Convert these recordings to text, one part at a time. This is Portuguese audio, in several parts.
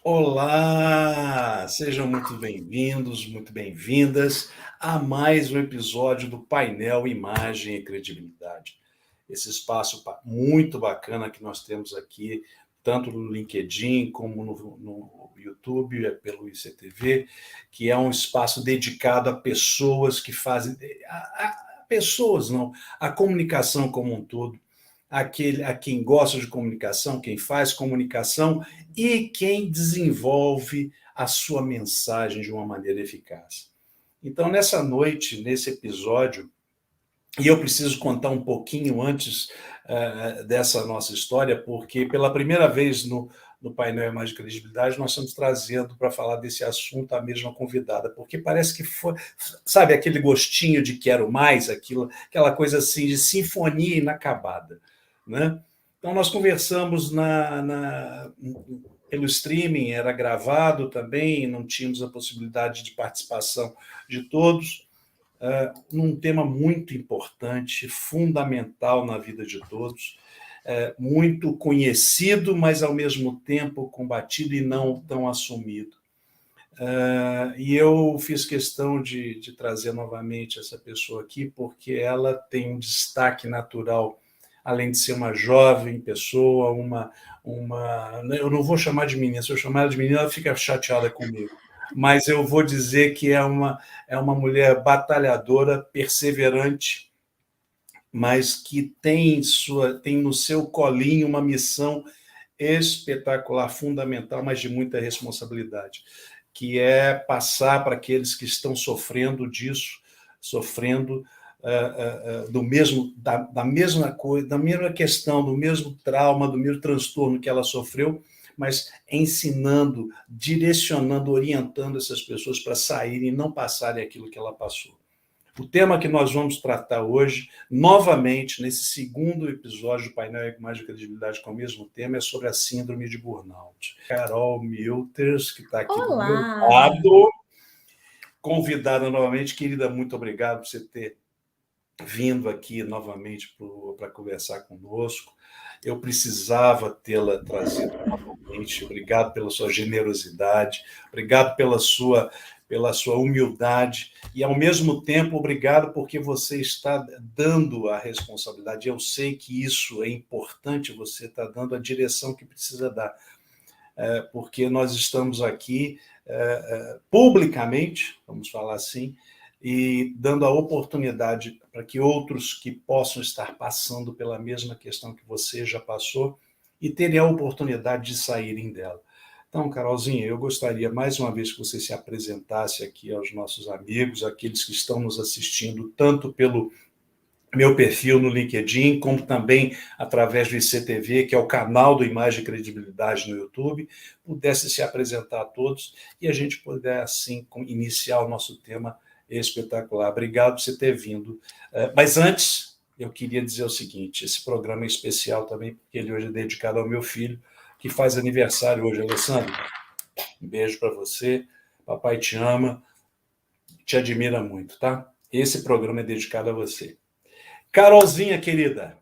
Olá! Sejam muito bem-vindos, muito bem-vindas a mais um episódio do Painel Imagem e Credibilidade. Esse espaço muito bacana que nós temos aqui, tanto no LinkedIn como no YouTube, pelo ICTV, que é um espaço dedicado a pessoas que fazem... A pessoas, não, a comunicação como um todo, a quem gosta de comunicação, quem faz comunicação e quem desenvolve a sua mensagem de uma maneira eficaz. Então, nessa noite, nesse episódio, e eu preciso contar um pouquinho antes dessa nossa história, porque pela primeira vez no painel Imagem e Credibilidade, nós estamos trazendo para falar desse assunto a mesma convidada, porque parece que foi, sabe, aquele gostinho de quero mais, aquela coisa assim de sinfonia inacabada, né? Então, nós conversamos pelo streaming, era gravado também, não tínhamos a possibilidade de participação de todos, num tema muito importante, fundamental na vida de todos, muito conhecido, mas ao mesmo tempo combatido e não tão assumido. E eu fiz questão de trazer novamente essa pessoa aqui, porque ela tem um destaque natural, além de ser uma jovem pessoa, eu não vou chamar de menina, se eu chamar ela de menina, ela fica chateada comigo, mas eu vou dizer que é uma mulher batalhadora, perseverante, mas que tem no seu colinho uma missão espetacular, fundamental, mas de muita responsabilidade, que é passar para aqueles que estão sofrendo disso, sofrendo da mesma coisa, da mesma questão, do mesmo trauma, do mesmo transtorno que ela sofreu, mas ensinando, direcionando, orientando essas pessoas para saírem e não passarem aquilo que ela passou. O tema que nós vamos tratar hoje, novamente, nesse segundo episódio do Painel Imagem e Credibilidade com o mesmo tema, é sobre a síndrome de burnout. Carol Milters, que está aqui do meu Olá! lado, convidada novamente. Querida, muito obrigado por você ter vindo aqui novamente para conversar conosco. Eu precisava tê-la trazido novamente. Obrigado pela sua generosidade, obrigado pela sua humildade e, ao mesmo tempo, obrigado porque você está dando a responsabilidade. Eu sei que isso é importante, você está dando a direção que precisa dar, porque nós estamos aqui publicamente, vamos falar assim, e dando a oportunidade para que outros que possam estar passando pela mesma questão que você já passou e terem a oportunidade de saírem dela. Então, Carolzinha, eu gostaria mais uma vez que você se apresentasse aqui aos nossos amigos, aqueles que estão nos assistindo, tanto pelo meu perfil no LinkedIn, como também através do ICTV, que é o canal do Imagem e Credibilidade no YouTube, pudesse se apresentar a todos e a gente puder, assim, iniciar o nosso tema espetacular. Obrigado por você ter vindo. Mas antes, eu queria dizer o seguinte, esse programa é especial também, porque ele hoje é dedicado ao meu filho, que faz aniversário hoje. Alessandro, um beijo para você, papai te ama, te admira muito, tá? Esse programa é dedicado a você. Carolzinha, querida,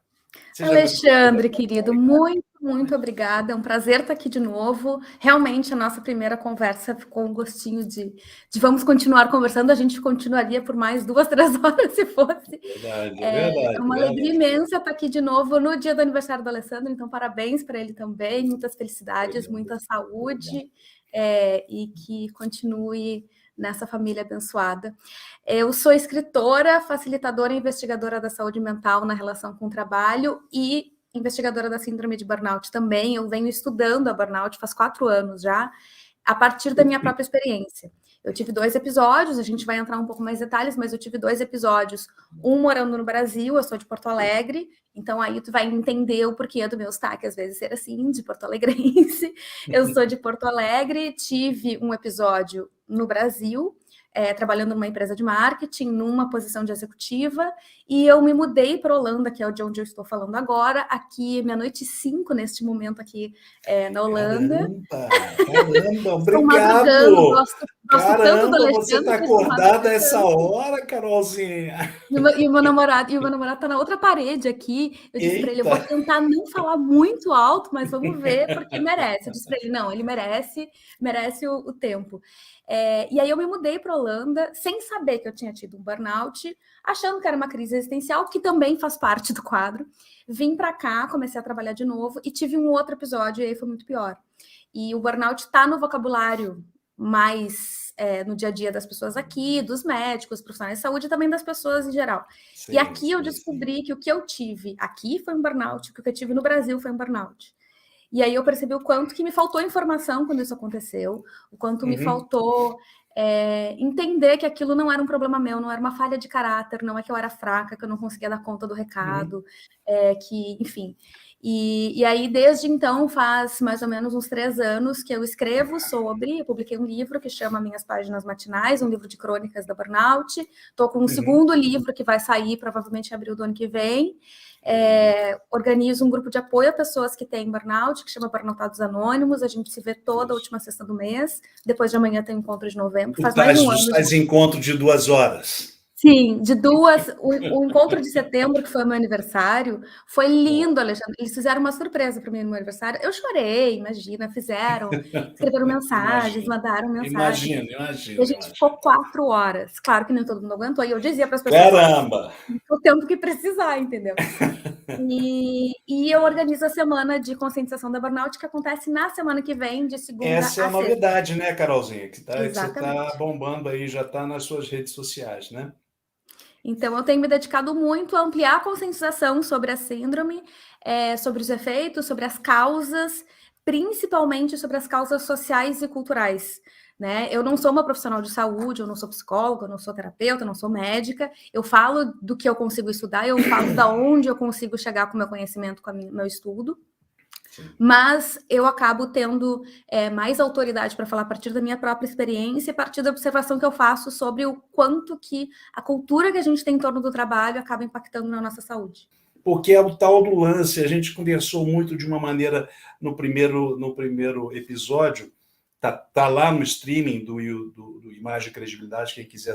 seja muito Alexandre, querido, muito obrigada. É um prazer estar aqui de novo. Realmente, a nossa primeira conversa ficou um gostinho de vamos continuar conversando. A gente continuaria por mais 2, 3 horas se fosse. verdade, é É verdade, uma é alegria verdade. imensa estar aqui de novo no dia do aniversário do Alessandro. Então, parabéns para ele também. Muitas felicidades, Obrigado, muita obrigado. saúde e que continue nessa família abençoada. Eu sou escritora, facilitadora e investigadora da saúde mental na relação com o trabalho e investigadora da síndrome de burnout também. Eu venho estudando a burnout faz 4 anos já, a partir da minha própria experiência. Eu tive 2 episódios, a gente vai entrar um pouco mais em detalhes, mas eu tive 2 episódios, um morando no Brasil, eu sou de Porto Alegre, então aí tu vai entender o porquê do meu sotaque, às vezes ser assim, de porto alegrense. Eu sou de Porto Alegre, tive um episódio no Brasil, trabalhando numa empresa de marketing, numa posição de executiva, e eu me mudei para a Holanda, que é de onde eu estou falando agora, aqui, meia-noite e 5, neste momento aqui na Holanda. Caramba, Estou madrugando, obrigado! gosto tanto do Caramba, você Alexandre está que estou acordada a essa madrugando. hora, Carolzinha? E o meu namorado tá na outra parede aqui. Eu disse para ele, eu vou Eita! tentar não falar muito alto, mas vamos ver, porque merece. Eu disse para ele, não, ele merece o tempo. E aí eu me mudei para a Holanda, sem saber que eu tinha tido um burnout, achando que era uma crise existencial, que também faz parte do quadro. Vim para cá, comecei a trabalhar de novo e tive um outro episódio, e aí foi muito pior. E o burnout está no vocabulário mais no dia a dia das pessoas aqui, dos médicos, profissionais de saúde e também das pessoas em geral. Sim, e aqui eu sim. descobri que o que eu tive aqui foi um burnout, que o que eu tive no Brasil foi um burnout. E aí eu percebi o quanto que me faltou informação quando isso aconteceu, o quanto me faltou entender que aquilo não era um problema meu, não era uma falha de caráter, não é que eu era fraca, que eu não conseguia dar conta do recado, que, enfim. E aí, desde então, faz mais ou menos uns 3 anos que eu escrevo sobre, eu publiquei um livro que chama Minhas Páginas Matinais, um livro de crônicas da burnout. Estou com um segundo livro que vai sair, provavelmente em abril do ano que vem. Organizo um grupo de apoio a pessoas que têm burnout, que chama Burnoutados Anônimos. A gente se vê toda a última sexta do mês. Depois de amanhã tem um encontro de novembro. Faz mais de um ano. Faz encontro de 2 horas. Sim, de 2. O encontro de setembro, que foi meu aniversário, foi lindo, Alexandre. Eles fizeram uma surpresa para mim no meu aniversário. Eu chorei, imagina, escreveram mensagens, mandaram mensagens. E a gente ficou 4 horas. Claro que nem todo mundo aguentou. E eu dizia para as pessoas: Caramba! o tempo que precisar, entendeu? E eu organizo a semana de conscientização da burnout, que acontece na semana que vem, de segunda a sexta. Essa é a novidade, né, Carolzinha? Que você Exatamente. está bombando aí, já está nas suas redes sociais, né? Então, eu tenho me dedicado muito a ampliar a conscientização sobre a síndrome, sobre os efeitos, sobre as causas, principalmente sobre as causas sociais e culturais. Né? Eu não sou uma profissional de saúde, eu não sou psicóloga, eu não sou terapeuta, eu não sou médica. Eu falo do que eu consigo estudar, eu falo da onde eu consigo chegar com o meu conhecimento, com o meu estudo. Mas eu acabo tendo mais autoridade para falar a partir da minha própria experiência e a partir da observação que eu faço sobre o quanto que a cultura que a gente tem em torno do trabalho acaba impactando na nossa saúde. Porque é o tal do lance, a gente conversou muito de uma maneira no primeiro episódio, tá lá no streaming do Imagem e Credibilidade, quem quiser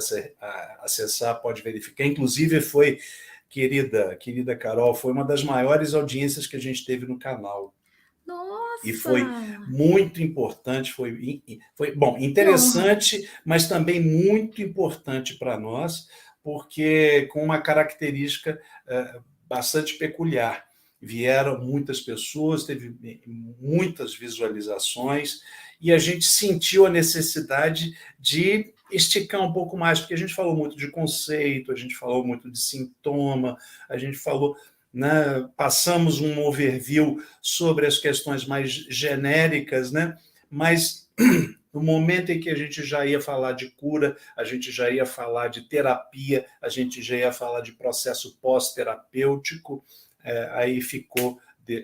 acessar pode verificar, inclusive foi, querida Carol, foi uma das maiores audiências que a gente teve no canal. Nossa! E foi muito importante, foi bom, interessante, mas também muito importante para nós, porque com uma característica bastante peculiar. Vieram muitas pessoas, teve muitas visualizações, e a gente sentiu a necessidade de esticar um pouco mais, porque a gente falou muito de conceito, a gente falou muito de sintoma, a gente falou... Né? Passamos um overview sobre as questões mais genéricas, né? Mas no momento em que a gente já ia falar de cura, a gente já ia falar de terapia, a gente já ia falar de processo pós-terapêutico, aí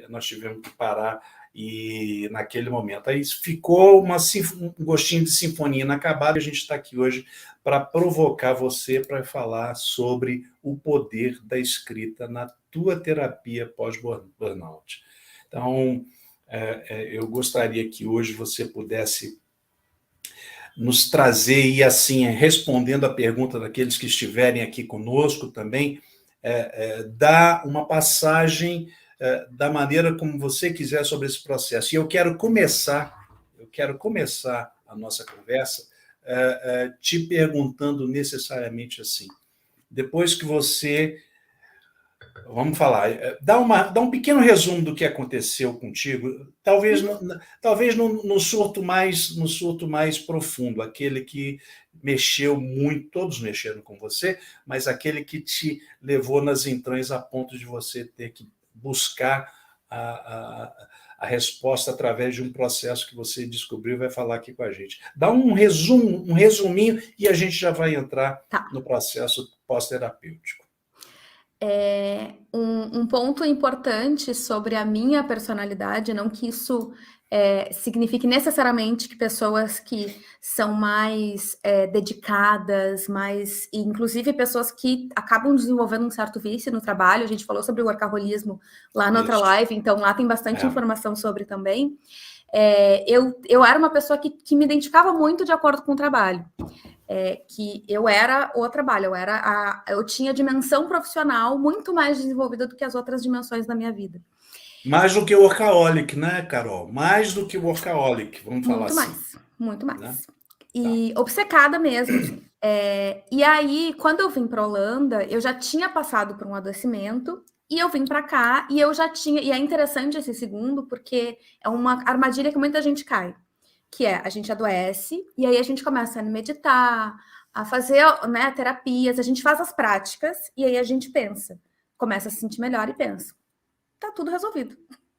nós tivemos que parar e naquele momento. Aí ficou um gostinho de sinfonia inacabada, e a gente está aqui hoje para provocar você para falar sobre o poder da escrita na tua terapia pós-burnout. Então, eu gostaria que hoje você pudesse nos trazer, e assim, respondendo a pergunta daqueles que estiverem aqui conosco também, dar uma passagem da maneira como você quiser sobre esse processo. E eu quero começar a nossa conversa te perguntando necessariamente assim, depois que você... Vamos falar, dá um pequeno resumo do que aconteceu contigo, talvez no surto mais profundo, aquele que mexeu muito, todos mexeram com você, mas aquele que te levou nas entranhas a ponto de você ter que buscar a resposta através de um processo que você descobriu e vai falar aqui com a gente. Dá um resuminho, e a gente já vai entrar no processo pós-terapêutico. Um ponto importante sobre a minha personalidade, não que isso signifique necessariamente que pessoas que são mais dedicadas, mais, inclusive pessoas que acabam desenvolvendo um certo vício no trabalho. A gente falou sobre o workaholismo lá na outra live, então lá tem bastante informação sobre também. Eu era uma pessoa que me identificava muito de acordo com o trabalho. Que eu era o trabalho, eu tinha dimensão profissional muito mais desenvolvida do que as outras dimensões da minha vida. Mais do que o workaholic, né, Carol? Mais do que o workaholic, vamos falar assim. Muito mais. Né? E obcecada mesmo. Assim. E aí, quando eu vim para a Holanda, eu já tinha passado por um adoecimento e eu vim para cá e eu já tinha. E é interessante esse segundo, porque é uma armadilha que muita gente cai, que é a gente adoece e aí a gente começa a meditar, a fazer, né, terapias, a gente faz as práticas e aí a gente pensa, começa a se sentir melhor e pensa, tá tudo resolvido.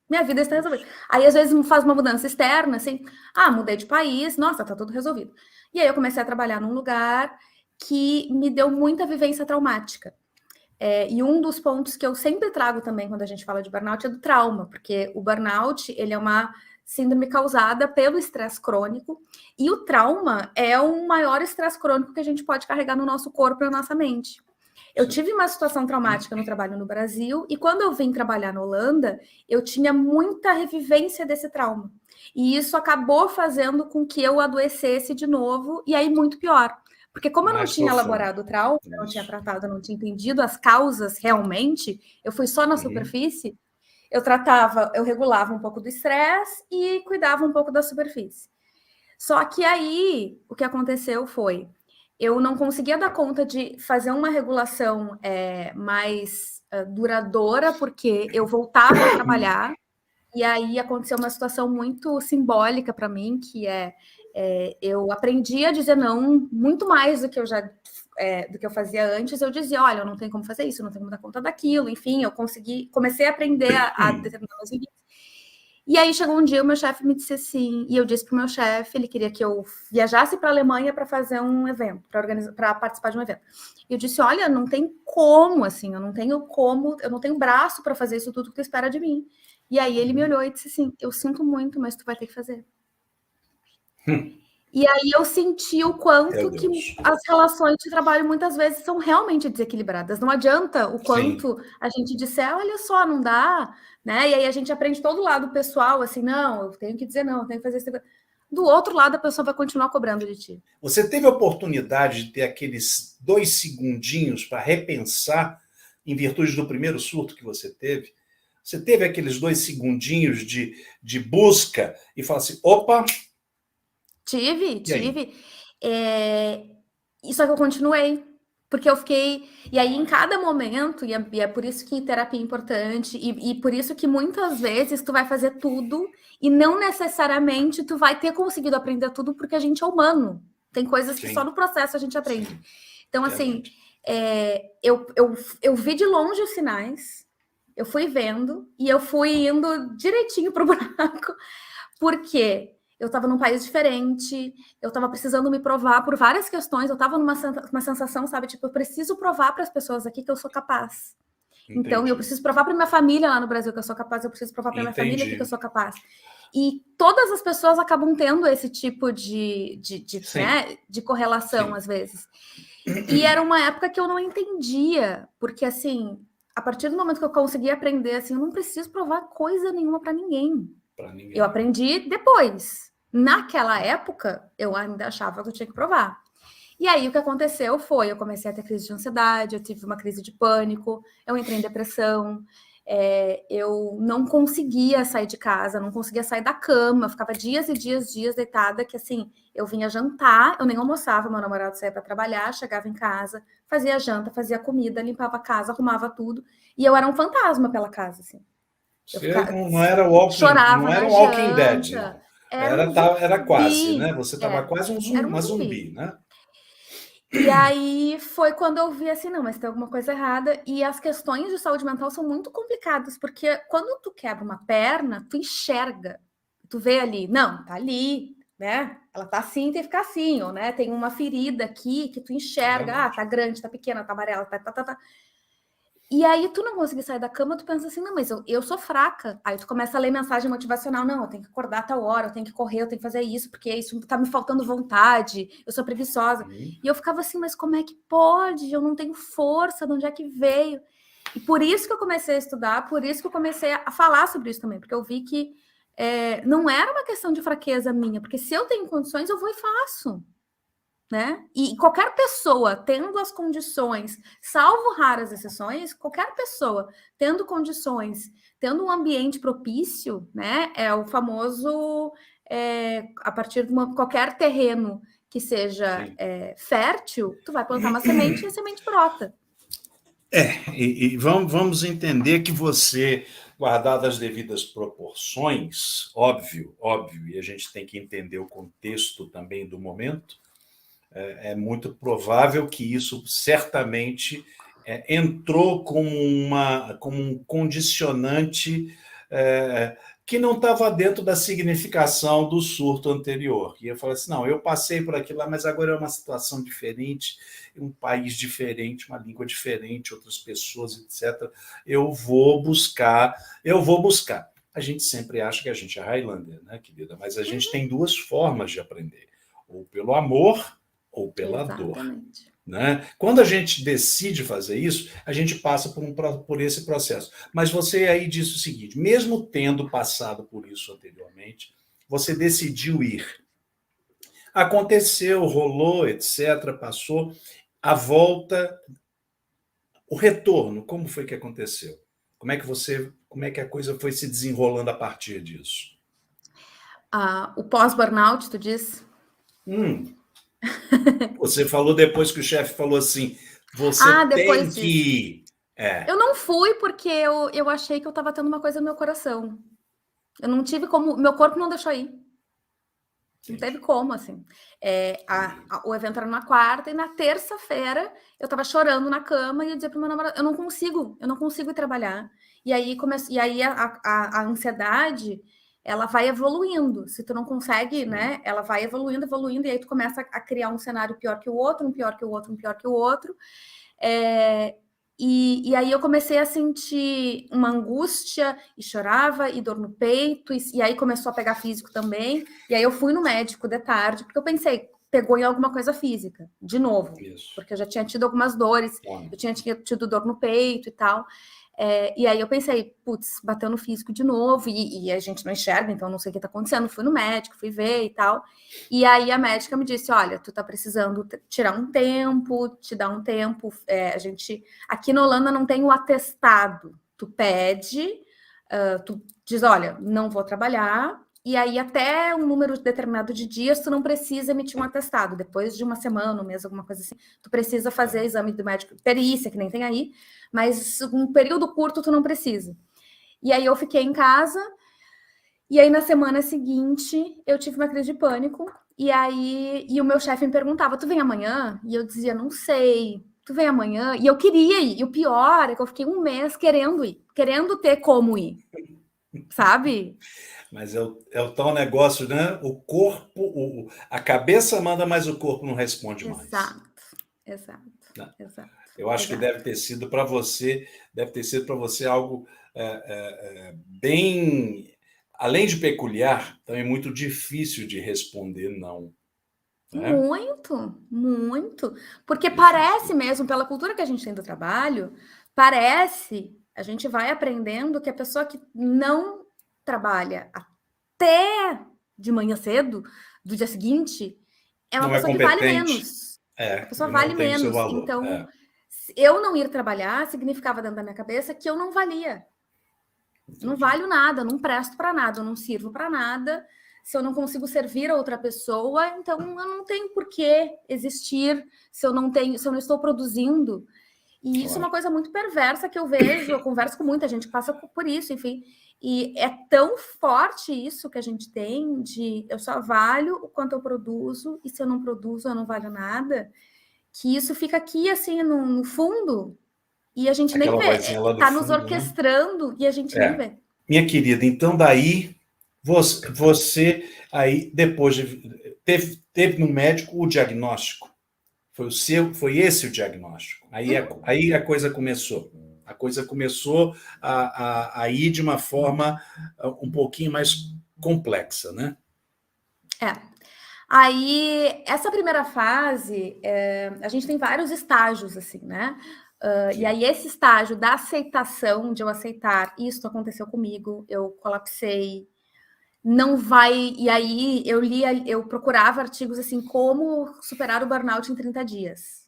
Minha vida está resolvida. Aí, às vezes, faz uma mudança externa, assim, mudei de país, nossa, tá tudo resolvido. E aí eu comecei a trabalhar num lugar que me deu muita vivência traumática. E um dos pontos que eu sempre trago também quando a gente fala de burnout é do trauma, porque o burnout, ele é uma síndrome causada pelo estresse crônico, e o trauma é o maior estresse crônico que a gente pode carregar no nosso corpo e na nossa mente. Eu tive uma situação traumática no trabalho no Brasil, e quando eu vim trabalhar na Holanda, eu tinha muita revivência desse trauma. E isso acabou fazendo com que eu adoecesse de novo, e aí muito pior. Porque como eu não tinha elaborado o trauma, eu não tinha tratado, eu não tinha entendido as causas realmente, eu fui só na superfície, eu regulava um pouco do estresse e cuidava um pouco da superfície. Só que aí, o que aconteceu foi, eu não conseguia dar conta de fazer uma regulação mais duradoura, porque eu voltava a trabalhar, e aí aconteceu uma situação muito simbólica para mim, que eu aprendi a dizer não muito mais do que do que eu fazia antes. Eu dizia, olha, eu não tenho como fazer isso, eu não tenho como dar conta daquilo, enfim, comecei a aprender a determinar os limites. E aí chegou um dia, o meu chefe me disse assim, e eu disse para o meu chefe, ele queria que eu viajasse para a Alemanha para fazer um evento, para participar de um evento. E eu disse, olha, não tem como, assim, eu não tenho braço para fazer isso tudo que tu espera de mim. E aí ele me olhou e disse assim, eu sinto muito, mas tu vai ter que fazer. E aí eu senti o quanto que as relações de trabalho muitas vezes são realmente desequilibradas. Não adianta o quanto a gente disser, olha só, não dá, né? E aí a gente aprende todo lado pessoal, assim, não, eu tenho que dizer não, eu tenho que fazer isso. Do outro lado, a pessoa vai continuar cobrando de ti. Você teve a oportunidade de ter aqueles 2 segundinhos para repensar em virtude do primeiro surto que você teve? Você teve aqueles 2 segundinhos de busca e falar assim, opa... Tive. Só que eu continuei, porque eu fiquei... E aí, em cada momento, e é por isso que terapia é importante, e por isso que muitas vezes tu vai fazer tudo, e não necessariamente tu vai ter conseguido aprender tudo, porque a gente é humano. Tem coisas que só no processo a gente aprende. Então, assim, eu vi de longe os sinais, eu fui vendo, e eu fui indo direitinho pro buraco, porque... eu estava num país diferente, eu estava precisando me provar por várias questões, eu estava numa sensação, sabe, tipo, eu preciso provar para as pessoas aqui que eu sou capaz. Entendi. Então, eu preciso provar para minha família lá no Brasil que eu sou capaz, eu preciso provar para minha família aqui que eu sou capaz. E todas as pessoas acabam tendo esse tipo de correlação, às vezes. E era uma época que eu não entendia, porque, assim, a partir do momento que eu consegui aprender, assim, eu não preciso provar coisa nenhuma para ninguém. Eu aprendi depois. Naquela época, eu ainda achava que eu tinha que provar. E aí, o que aconteceu foi, eu comecei a ter crise de ansiedade, eu tive uma crise de pânico, eu entrei em depressão, eu não conseguia sair de casa, não conseguia sair da cama, eu ficava dias e dias deitada, que assim, eu vinha jantar, eu nem almoçava, meu namorado saía para trabalhar, chegava em casa, fazia janta, fazia comida, limpava a casa, arrumava tudo, e eu era um fantasma pela casa, assim. Não era Walking Dead. Era quase, né? Você estava quase uma zumbi, né? E aí foi quando eu vi assim, não, mas tem alguma coisa errada. E as questões de saúde mental são muito complicadas, porque quando tu quebra uma perna, tu enxerga, tu vê ali, não, tá ali, né? Ela tá assim, tem que ficar assim, ou né? Tem uma ferida aqui que tu enxerga, tá grande, tá pequena, tá amarela, tá. E aí tu não conseguir sair da cama, tu pensa assim, não, mas eu sou fraca. Aí tu começa a ler mensagem motivacional, não, eu tenho que acordar a tal hora, eu tenho que correr, eu tenho que fazer isso, porque isso tá me faltando vontade, eu sou preguiçosa. E eu ficava assim, mas como é que pode? Eu não tenho força, de onde é que veio? E por isso que eu comecei a estudar, por isso que eu comecei a falar sobre isso também, porque eu vi que não era uma questão de fraqueza minha, porque se eu tenho condições, eu vou e faço. Né? E qualquer pessoa tendo as condições, salvo raras exceções, qualquer pessoa tendo condições, tendo um ambiente propício, né? É o famoso a partir de qualquer terreno que seja fértil, tu vai plantar uma semente e a semente brota. E vamos entender que você, guardadas as devidas proporções, óbvio, e a gente tem que entender o contexto também do momento, é muito provável que isso certamente entrou como um condicionante que não estava dentro da significação do surto anterior. E eu falei assim, não, eu passei por aquilo lá, mas agora é uma situação diferente, um país diferente, uma língua diferente, outras pessoas, etc. Eu vou buscar. A gente sempre acha que a gente é Highlander, né, querida? Mas a gente tem duas formas de aprender, ou pelo amor ou pela dor. Né? Quando a gente decide fazer isso, a gente passa por esse processo. Mas você aí disse o seguinte, mesmo tendo passado por isso anteriormente, você decidiu ir. Aconteceu, rolou, etc., passou. A volta, o retorno, como foi que aconteceu? Como é que a coisa foi se desenrolando a partir disso? O pós-burnout, tu diz? Você falou depois que o chefe falou assim, você tem que ir. Eu não fui porque eu achei que eu estava tendo uma coisa no meu coração. Eu não tive como... Meu corpo não deixou ir. Não teve como, assim. O evento era na quarta e na terça-feira eu estava chorando na cama e eu dizia para o meu namorado, eu não consigo ir trabalhar. E aí a ansiedade, ela vai evoluindo. Se tu não consegue, né? Ela vai evoluindo, e aí tu começa a criar um cenário pior que o outro, um pior que o outro, um pior que o outro. E aí eu comecei a sentir uma angústia e chorava e dor no peito, e aí começou a pegar físico também. E aí eu fui no médico de tarde, porque eu pensei, pegou em alguma coisa física, de novo. Isso. Porque eu já tinha tido algumas dores, eu tinha tido dor no peito e tal. E aí eu pensei, putz, bateu no físico de novo, e a gente não enxerga, então não sei o que tá acontecendo. Fui no médico, fui ver e tal. E aí a médica me disse, olha, tu tá precisando tirar um tempo, te dar um tempo. A gente, aqui na Holanda não tem o atestado. Tu pede, tu diz, olha, não vou trabalhar, e aí até um número determinado de dias tu não precisa emitir um atestado. Depois de uma semana, um mês, alguma coisa assim, tu precisa fazer exame do médico, perícia, que nem tem aí, mas um período curto tu não precisa. E aí eu fiquei em casa, e aí na semana seguinte eu tive uma crise de pânico, e o meu chefe me perguntava, tu vem amanhã? E eu dizia, não sei, tu vem amanhã? E eu queria ir, e o pior é que eu fiquei um mês querendo ir, querendo ter como ir, sabe? Mas é o tal negócio, né? O corpo, a cabeça manda, mas o corpo não responde mais. Exato. Eu acho que deve ter sido para você algo bem, além de peculiar, também muito difícil de responder não. Né? Muito. Porque parece mesmo, pela cultura que a gente tem do trabalho, a gente vai aprendendo que a pessoa que não trabalha até de manhã cedo, do dia seguinte, é uma pessoa que vale menos. A pessoa vale menos. Então, eu não ir trabalhar significava dentro da minha cabeça que eu não valia. Entendi. Não valho nada, não presto para nada, eu não sirvo para nada. Se eu não consigo servir a outra pessoa, então eu não tenho por que existir se eu não estou produzindo. E isso é uma coisa muito perversa que eu vejo, eu converso com muita gente que passa por isso, enfim. E é tão forte isso que a gente tem de eu só valho o quanto eu produzo, e se eu não produzo, eu não valho nada, que isso fica aqui, assim, no fundo, e a gente nem vê. Está nos orquestrando, né? E a gente nem vê. Minha querida, então daí, você aí, depois teve no médico o diagnóstico? Foi esse o diagnóstico? Aí a coisa começou. A coisa começou a ir de uma forma um pouquinho mais complexa, né? Aí, essa primeira fase, a gente tem vários estágios, assim, né? E aí, esse estágio da aceitação, de eu aceitar, isso aconteceu comigo, eu colapsei, não vai... E aí, eu procurava artigos, assim, como superar o burnout em 30 dias.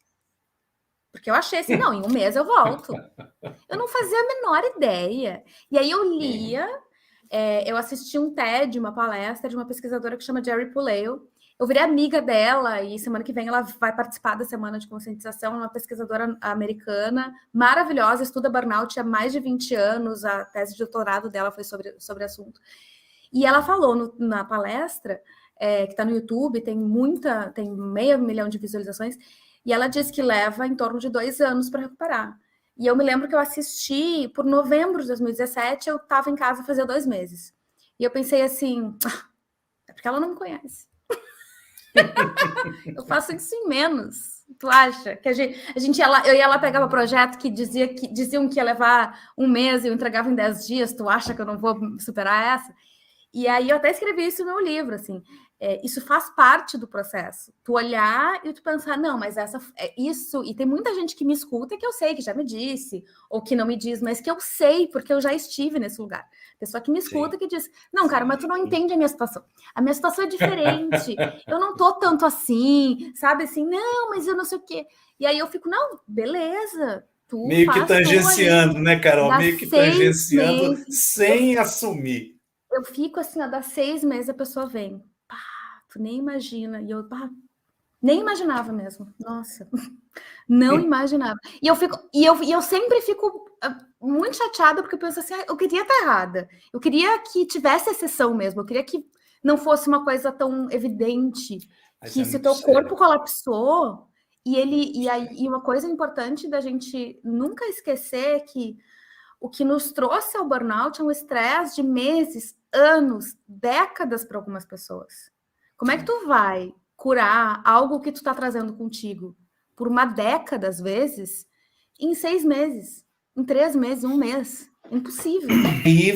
Porque eu achei assim, não, em um mês eu volto. Eu não fazia a menor ideia. E aí, eu lia... eu assisti um TED, uma palestra de uma pesquisadora que chama Jerry Puleo. Eu virei amiga dela e semana que vem ela vai participar da semana de conscientização, uma pesquisadora americana, maravilhosa, estuda burnout há mais de 20 anos, a tese de doutorado dela foi sobre o assunto. E ela falou na palestra, que está no YouTube, tem 500 mil de visualizações, e ela diz que leva em torno de 2 anos para recuperar. E eu me lembro que eu assisti por novembro de 2017, eu estava em casa fazia 2 meses. E eu pensei assim, é porque ela não me conhece. Eu faço isso em menos. Tu acha? Que eu ia lá, pegava projeto que diziam que ia levar 1 mês e eu entregava em 10 dias. Tu acha que eu não vou superar essa? E aí eu até escrevi isso no meu livro, assim. Isso faz parte do processo. Tu olhar e tu pensar, não, mas isso... E tem muita gente que me escuta que eu sei, que já me disse, ou que não me diz, mas que eu sei, porque eu já estive nesse lugar. Pessoa que me escuta que diz, não, cara, mas tu não entende a minha situação. A minha situação é diferente. Eu não tô tanto assim, sabe? Assim, não, mas eu não sei o quê. E aí eu fico, não, beleza. Tu meio que tangenciando, né, Carol? Meio que tangenciando sem assumir. Eu fico assim, dá 6 meses a pessoa vem. Pá, tu nem imagina. E eu, nem imaginava mesmo. Nossa, não imaginava. E eu sempre fico muito chateada, porque eu penso assim, eu queria estar errada. Eu queria que tivesse exceção mesmo. Eu queria que não fosse uma coisa tão evidente. Mas que se teu corpo colapsou, e uma coisa importante da gente nunca esquecer é que o que nos trouxe ao burnout é um estresse de meses, anos, décadas para algumas pessoas. Como é que tu vai curar algo que tu tá trazendo contigo por uma década, às vezes, em 6 meses, em 3 meses, 1 mês? Impossível. E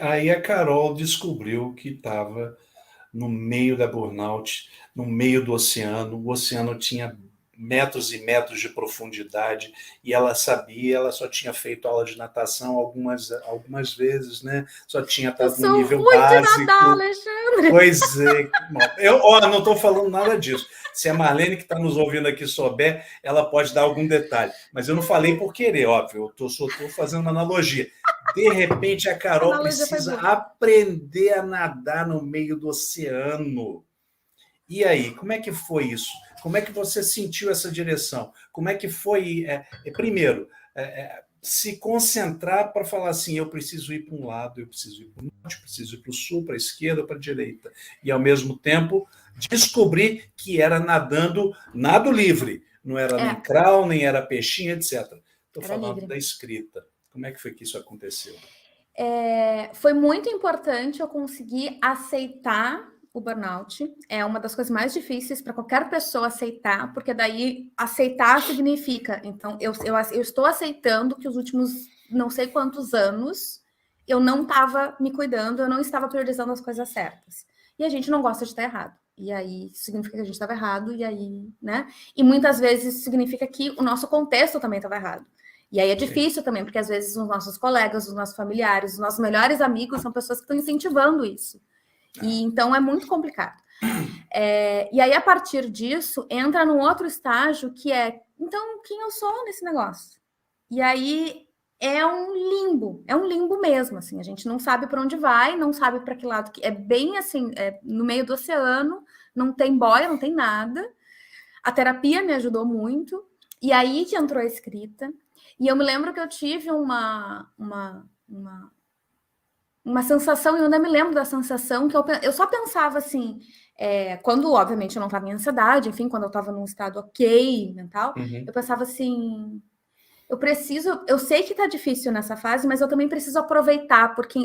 aí a Carol descobriu que estava no meio da burnout, no meio do oceano. O oceano tinha metros e metros de profundidade, e ela sabia, ela só tinha feito aula de natação algumas vezes, né? Só tinha estado no nível básico. De nadar, Alexandre. Pois é. Eu não estou falando nada disso. Se a Marlene, que está nos ouvindo aqui, souber, ela pode dar algum detalhe. Mas eu não falei por querer, óbvio. Eu só estou fazendo uma analogia. De repente, a Carol precisa aprender a nadar no meio do oceano. E aí, como é que foi isso? Como é que você sentiu essa direção? Como é que foi, primeiro, se concentrar para falar assim, eu preciso ir para um lado, eu preciso ir para o norte, eu preciso ir para o sul, para a esquerda, para a direita. E, ao mesmo tempo, descobrir que era nado livre. Não era nem crawl, nem era peixinho, etc. Estou falando livre. Da escrita. Como é que foi que isso aconteceu? Foi muito importante eu conseguir aceitar o burnout. É uma das coisas mais difíceis para qualquer pessoa aceitar, porque daí aceitar significa, então, eu estou aceitando que os últimos não sei quantos anos eu não estava me cuidando, eu não estava priorizando as coisas certas. E a gente não gosta de estar errado. E aí significa que a gente estava errado, e aí, né? E muitas vezes significa que o nosso contexto também estava errado. E aí é difícil também, porque às vezes os nossos colegas, os nossos familiares, os nossos melhores amigos são pessoas que estão incentivando isso. E então é muito complicado. E aí, a partir disso, entra num outro estágio que é, então, quem eu sou nesse negócio? E aí é um limbo mesmo, assim, a gente não sabe para onde vai, não sabe para que lado, é bem assim, no meio do oceano, não tem boia, não tem nada. A terapia me ajudou muito, e aí que entrou a escrita. E eu me lembro que eu tive uma sensação, e eu ainda me lembro da sensação, que eu só pensava assim, quando, obviamente, eu não estava em ansiedade, enfim, quando eu estava num estado ok, mental, eu pensava assim, eu sei que tá difícil nessa fase, mas eu também preciso aproveitar, porque,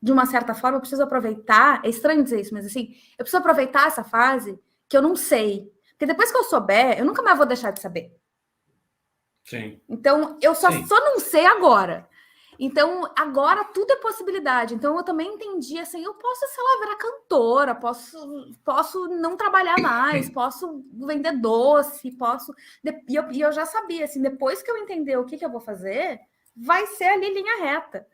de uma certa forma, eu preciso aproveitar, é estranho dizer isso, mas assim, eu preciso aproveitar essa fase que eu não sei, porque depois que eu souber, eu nunca mais vou deixar de saber. Sim. Então, eu só Sim. não sei agora. Então, agora tudo é possibilidade. Então, eu também entendi, assim, eu posso, sei lá, virar cantora, posso não trabalhar mais, posso vender doce, posso... E eu já sabia, assim, depois que eu entender o que eu vou fazer, vai ser ali linha reta.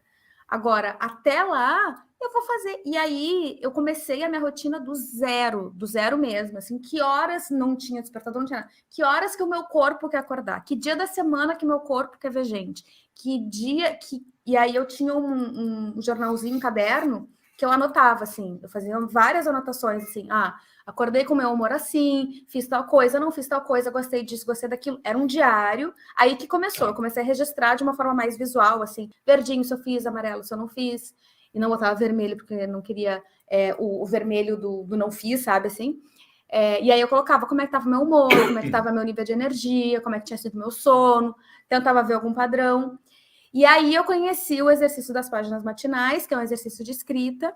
Agora, até lá, eu vou fazer. E aí, eu comecei a minha rotina do zero mesmo, assim, que horas não tinha despertador, não tinha nada. Que horas que o meu corpo quer acordar? Que dia da semana que meu corpo quer ver gente? Que dia que... E aí eu tinha um jornalzinho, um caderno, que eu anotava, assim, eu fazia várias anotações, assim, acordei com o meu humor assim, fiz tal coisa, não fiz tal coisa, gostei disso, gostei daquilo. Era um diário, aí que começou, eu comecei a registrar de uma forma mais visual, assim, verdinho se eu fiz, amarelo se eu não fiz, e não botava vermelho, porque eu não queria o vermelho do não fiz, sabe, assim. E aí eu colocava como é que estava o meu humor, como é que estava meu nível de energia, como é que tinha sido meu sono, tentava ver algum padrão. E aí eu conheci o exercício das páginas matinais, que é um exercício de escrita,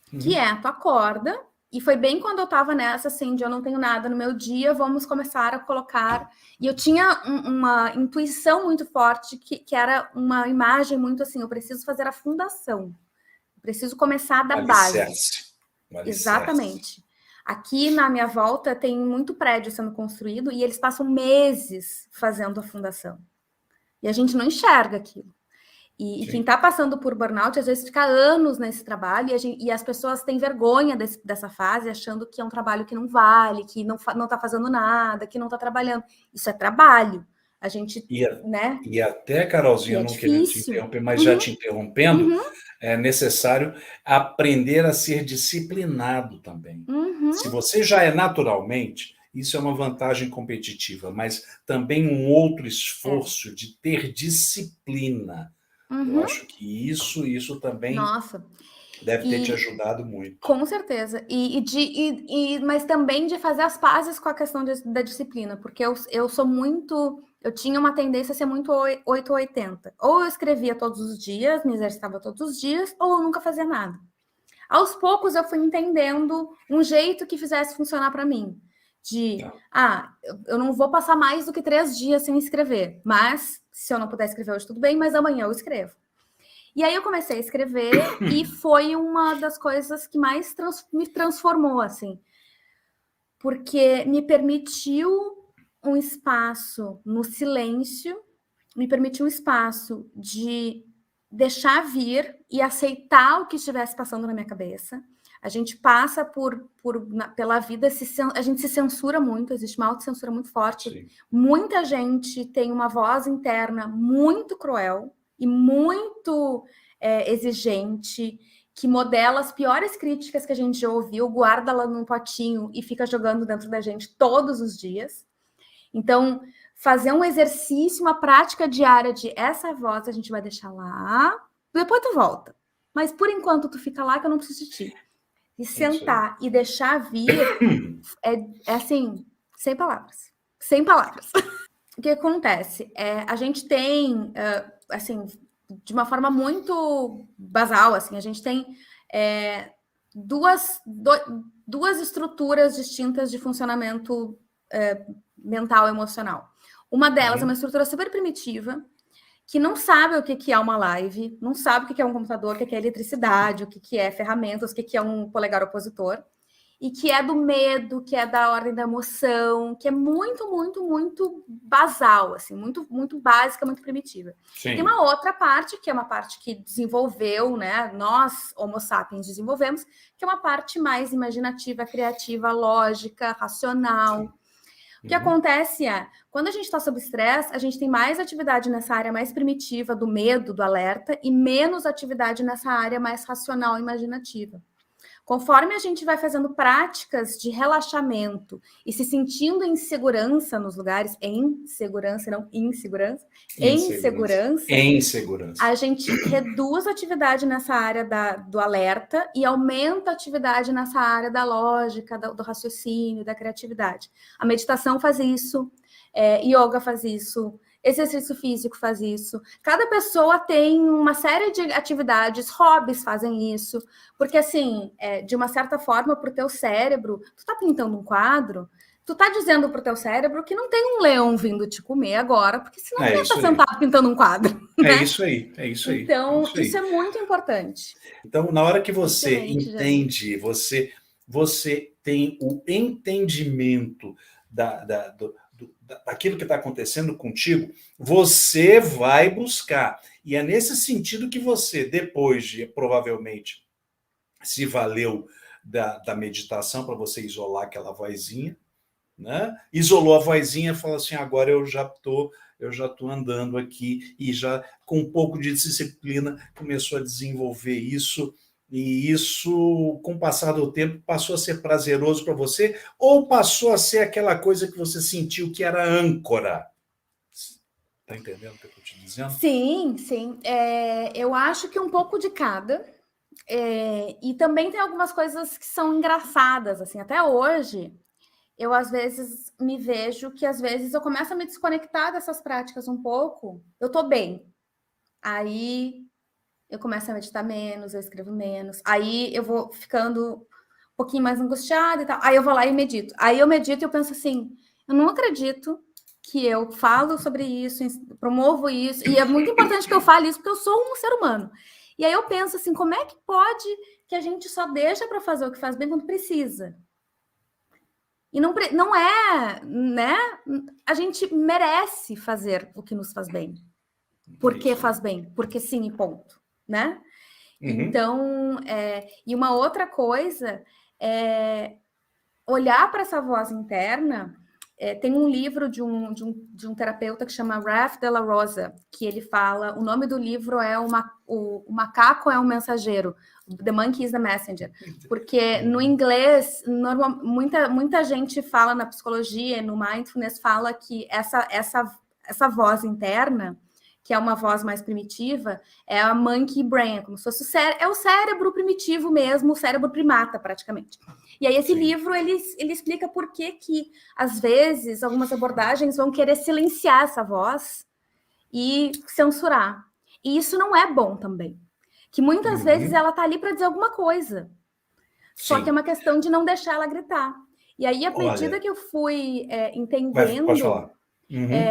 que tu acorda, e foi bem quando eu tava nessa, assim, de eu não tenho nada no meu dia, vamos começar a colocar... E eu tinha uma intuição muito forte, que era uma imagem muito assim, eu preciso fazer a fundação, eu preciso começar da base. Exatamente. Aqui na minha volta tem muito prédio sendo construído, e eles passam meses fazendo a fundação. E a gente não enxerga aquilo. E quem está passando por burnout, às vezes fica anos nesse trabalho, e as pessoas têm vergonha dessa fase, achando que é um trabalho que não vale, que não está fazendo nada, que não está trabalhando. Isso é trabalho. A gente, né? E até, Carolzinha, não querendo te interromper, mas já te interrompendo, é necessário aprender a ser disciplinado também. Se você já é naturalmente, isso é uma vantagem competitiva, mas também um outro esforço de ter disciplina. Eu acho que isso também deve ter te ajudado muito. Com certeza. Mas também de fazer as pazes com a questão da disciplina, porque eu sou muito... Eu tinha uma tendência a ser muito 8 ou 80. Ou eu escrevia todos os dias, me exercitava todos os dias, ou eu nunca fazia nada. Aos poucos eu fui entendendo um jeito que fizesse funcionar para mim. Eu não vou passar mais do que 3 dias sem escrever, mas se eu não puder escrever hoje, tudo bem, mas amanhã eu escrevo. E aí eu comecei a escrever e foi uma das coisas que mais me transformou, assim. Porque me permitiu um espaço no silêncio, me permitiu um espaço de deixar vir e aceitar o que estivesse passando na minha cabeça. A gente passa pela vida, a gente se censura muito, existe uma autocensura muito forte. Sim. Muita gente tem uma voz interna muito cruel e muito exigente, que modela as piores críticas que a gente já ouviu, guarda lá num potinho e fica jogando dentro da gente todos os dias. Então, fazer um exercício, uma prática diária de essa voz a gente vai deixar lá, depois tu volta. Mas por enquanto tu fica lá que eu não preciso de ti. E sentar e deixar vir é assim, sem palavras. Sem palavras. O que acontece? A gente tem, assim, de uma forma muito basal, assim, a gente tem duas estruturas distintas de funcionamento mental e emocional. Uma delas é uma estrutura super primitiva, que não sabe o que é uma live, não sabe o que é um computador, o que é eletricidade, o que é ferramentas, o que é um polegar opositor, e que é do medo, que é da ordem da emoção, que é muito, muito, muito basal, assim, muito, muito básica, muito primitiva. Sim. Tem uma outra parte, que é uma parte que desenvolveu, né? Nós, Homo sapiens, desenvolvemos, que é uma parte mais imaginativa, criativa, lógica, racional. Sim. O que acontece quando a gente está sob estresse, a gente tem mais atividade nessa área mais primitiva do medo, do alerta, e menos atividade nessa área mais racional e imaginativa. Conforme a gente vai fazendo práticas de relaxamento e se sentindo em segurança nos lugares, em segurança, não insegurança, em segurança, a gente reduz a atividade nessa área do alerta e aumenta a atividade nessa área da lógica, do raciocínio, da criatividade. A meditação faz isso, yoga faz isso, exercício físico faz isso. Cada pessoa tem uma série de atividades, hobbies fazem isso. Porque, assim, de uma certa forma, para o teu cérebro, tu tá pintando um quadro, tu tá dizendo pro teu cérebro que não tem um leão vindo te comer agora, porque senão tu ia estar isso aí. sentado pintando um quadro. Né? É isso aí. Então, isso aí. isso é muito importante. Então, na hora que você Excelente, entende, você tem o entendimento daquilo que está acontecendo contigo, você vai buscar. E é nesse sentido que você, depois de, provavelmente, se valeu da meditação para você isolar aquela vozinha, né? Isolou a vozinha e falou assim, agora eu já estou andando aqui, e já com um pouco de disciplina começou a desenvolver isso, e isso, com o passar do tempo, passou a ser prazeroso para você, ou passou a ser aquela coisa que você sentiu que era âncora? Está entendendo o que eu estou te dizendo? Sim. Eu acho que um pouco de cada. E também tem algumas coisas que são engraçadas, assim, até hoje. Eu, às vezes, me vejo que, às vezes, eu começo a me desconectar dessas práticas um pouco. Eu tô bem. Aí, eu começo a meditar menos, eu escrevo menos. Aí, eu vou ficando um pouquinho mais angustiada e tal. Aí, eu vou lá e medito. Aí, eu medito e eu penso assim, eu não acredito que eu falo sobre isso, promovo isso. E é muito importante que eu fale isso, porque eu sou um ser humano. E aí, eu penso assim, como é que pode que a gente só deixa para fazer o que faz bem quando precisa? E não é, né? A gente merece fazer o que nos faz bem. Porque faz bem, porque sim, e ponto, né? Então, e uma outra coisa é olhar para essa voz interna. Tem um livro de um terapeuta que chama Ralph de la Rosa, que ele fala, o nome do livro é o Macaco é um Mensageiro, The Monkey is the Messenger, porque no inglês, muita gente fala na psicologia, no mindfulness, fala que essa voz interna, que é uma voz mais primitiva, é a monkey brain, como se fosse o cérebro primitivo mesmo, o cérebro primata, praticamente. E aí esse livro, ele explica por que, às vezes, algumas abordagens vão querer silenciar essa voz e censurar. E isso não é bom também. Que muitas vezes ela tá ali para dizer alguma coisa. Só que é uma questão de não deixar ela gritar. E aí, à medida que eu fui entendendo... Pode falar.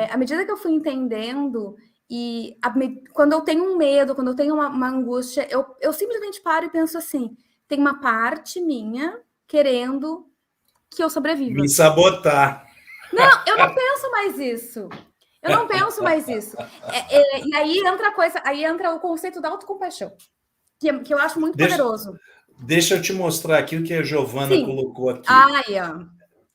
À medida que eu fui entendendo... E quando eu tenho um medo, quando eu tenho uma angústia, eu simplesmente paro e penso assim, tem uma parte minha querendo que eu sobreviva. Me sabotar. Não, eu não penso mais isso. E aí entra o conceito da autocompaixão, que eu acho muito poderoso. Deixa eu te mostrar aqui o que a Giovana colocou aqui.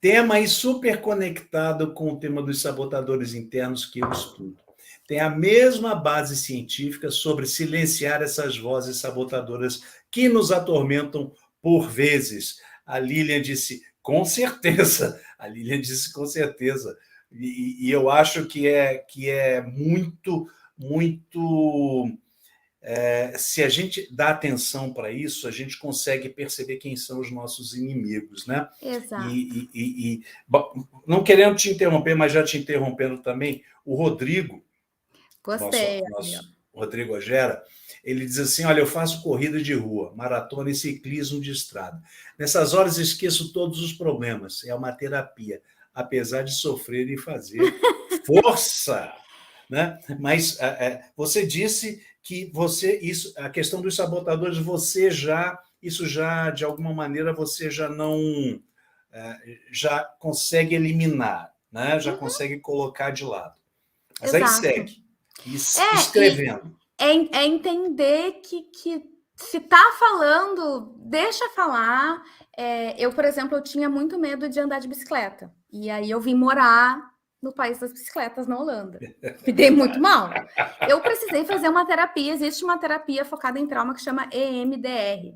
Tema aí super conectado com o tema dos sabotadores internos que eu estudo. Tem a mesma base científica sobre silenciar essas vozes sabotadoras que nos atormentam por vezes. A Lilian disse, com certeza. E eu acho que é muito, muito... se a gente dá atenção para isso, a gente consegue perceber quem são os nossos inimigos, né? Exato. Bom, não querendo te interromper, mas já te interrompendo também, o Rodrigo, nosso Rodrigo Agera, ele diz assim, olha, eu faço corrida de rua, maratona e ciclismo de estrada. Nessas horas esqueço todos os problemas, é uma terapia, apesar de sofrer e fazer força. Né? Mas você disse que a questão dos sabotadores, isso já, de alguma maneira, você já não... já consegue eliminar, né? Já consegue colocar de lado. Mas aí segue. Escrevendo. É entender que se tá falando, deixa falar. Eu, por exemplo, eu tinha muito medo de andar de bicicleta. E aí eu vim morar no país das bicicletas, na Holanda. Me dei muito mal. Eu precisei fazer uma terapia. Existe uma terapia focada em trauma que chama EMDR.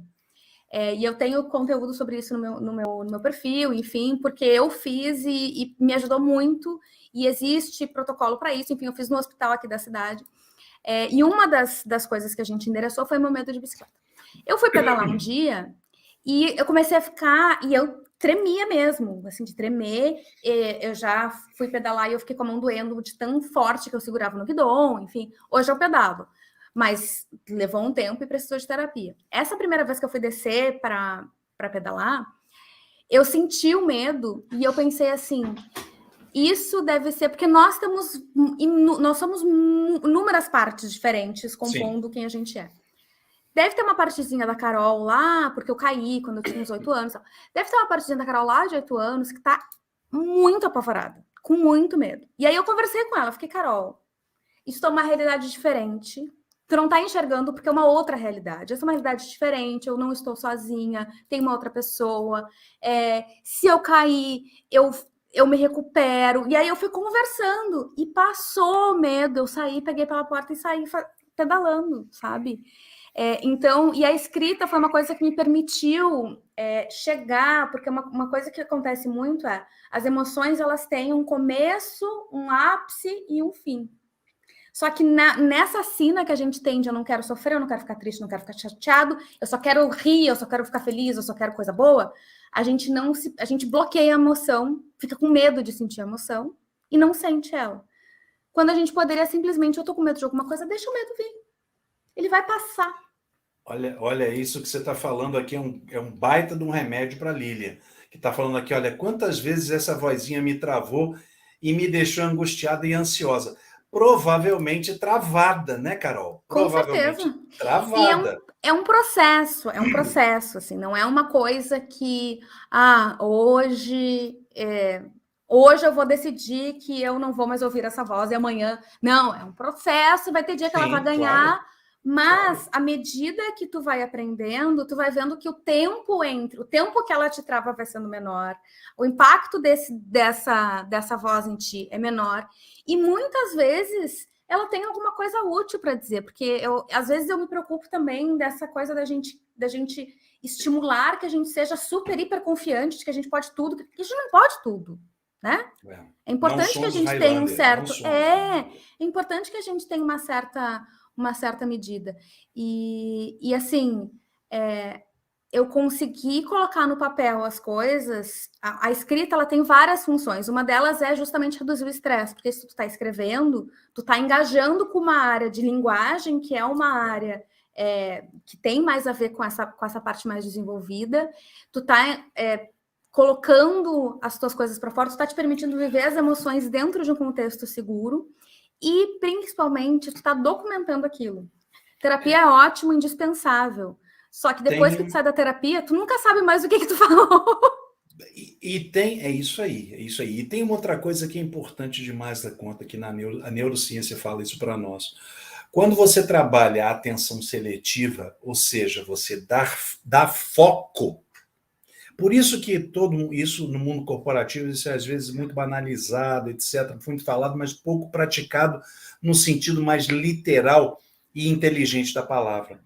E eu tenho conteúdo sobre isso no meu perfil, enfim, porque eu fiz e me ajudou muito. E existe protocolo para isso. Enfim, eu fiz no hospital aqui da cidade. E uma das coisas que a gente endereçou foi meu medo de bicicleta. Eu fui pedalar um dia e eu comecei a ficar... E eu tremia mesmo, assim, de tremer. Eu já fui pedalar e eu fiquei com a mão doendo de tão forte que eu segurava no guidão, enfim. Hoje eu pedalo. Mas levou um tempo e precisou de terapia. Essa primeira vez que eu fui descer para pedalar, eu senti o medo e eu pensei assim, isso deve ser porque nós somos inúmeras partes diferentes compondo quem a gente é. Deve ter uma partezinha da Carol lá, porque eu caí quando eu tinha uns 8 anos. Deve ter uma partezinha da Carol lá de 8 anos que tá muito apavorada, com muito medo. E aí eu conversei com ela, fiquei, Carol, isso é uma realidade diferente. Tu não tá enxergando porque é uma outra realidade. Essa é uma realidade diferente, eu não estou sozinha, tem uma outra pessoa. Se eu cair, eu me recupero. E aí eu fui conversando e passou o medo. Eu saí, peguei pela porta e saí pedalando, sabe? Então, e a escrita foi uma coisa que me permitiu chegar, porque uma coisa que acontece muito as emoções, elas têm um começo, um ápice e um fim. Só que nessa sina que a gente tem de eu não quero sofrer, eu não quero ficar triste, não quero ficar chateado, eu só quero rir, eu só quero ficar feliz, eu só quero coisa boa, a gente bloqueia a emoção, fica com medo de sentir a emoção e não sente ela. Quando a gente poderia simplesmente, eu tô com medo de alguma coisa, deixa o medo vir. Ele vai passar. Olha, isso que você está falando aqui é um baita de um remédio para a Lilian, que está falando aqui, olha, quantas vezes essa vozinha me travou e me deixou angustiada e ansiosa. Provavelmente travada, né, Carol? Provavelmente com certeza. travada. E é um processo, assim, não é uma coisa que, hoje eu vou decidir que eu não vou mais ouvir essa voz e amanhã. Não, é um processo, vai ter dia que ela vai ganhar. Claro. Mas, à medida que tu vai aprendendo, tu vai vendo que o tempo que ela te trava vai sendo menor, o impacto dessa voz em ti é menor, e muitas vezes ela tem alguma coisa útil para dizer, porque às vezes eu me preocupo também dessa coisa da gente estimular que a gente seja super, hiper confiante de que a gente pode tudo, porque a gente não pode tudo, né? É importante que a gente tenha um certo... É importante que a gente tenha uma certa medida. E assim, eu consegui colocar no papel as coisas. A escrita, ela tem várias funções. Uma delas é justamente reduzir o estresse, porque se tu está escrevendo, tu está engajando com uma área de linguagem, que é uma área que tem mais a ver com essa parte mais desenvolvida. Tu está colocando as tuas coisas para fora, tu está te permitindo viver as emoções dentro de um contexto seguro. E, principalmente, tu está documentando aquilo. Terapia é ótimo, indispensável. Só que depois que tu sai da terapia, tu nunca sabe mais o que tu falou. É isso aí. E tem uma outra coisa que é importante demais da conta, que a neurociência fala isso para nós. Quando você trabalha a atenção seletiva, ou seja, você dá foco. Por isso que isso no mundo corporativo, isso é às vezes muito banalizado, etc., muito falado, mas pouco praticado no sentido mais literal e inteligente da palavra.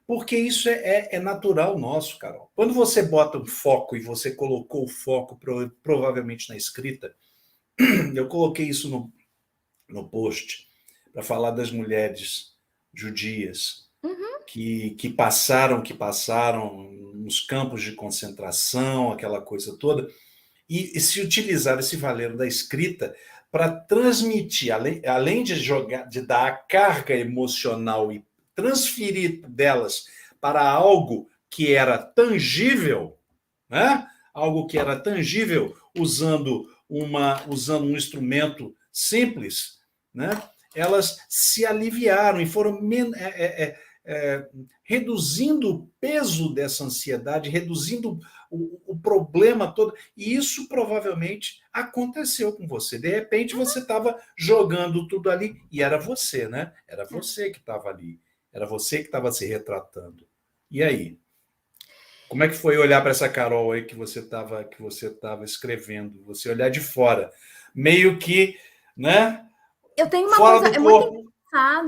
Porque isso é natural nosso, Carol. Quando você bota um foco, e você colocou o foco provavelmente na escrita, eu coloquei isso no post, para falar das mulheres judias, que passaram nos campos de concentração, aquela coisa toda, e se utilizaram, se valeram da escrita para transmitir, além de dar a carga emocional e transferir delas para algo que era tangível, né? Algo que era tangível, usando um instrumento simples, né? Elas se aliviaram e foram reduzindo o peso dessa ansiedade, reduzindo o problema todo, e isso provavelmente aconteceu com você. De repente você estava jogando tudo ali, e era você, né? Era você que estava ali, era você que estava se retratando. E aí? Como é que foi olhar para essa Carol aí que você estava escrevendo? Você olhar de fora, meio que, né? Eu tenho uma fora coisa, do corpo.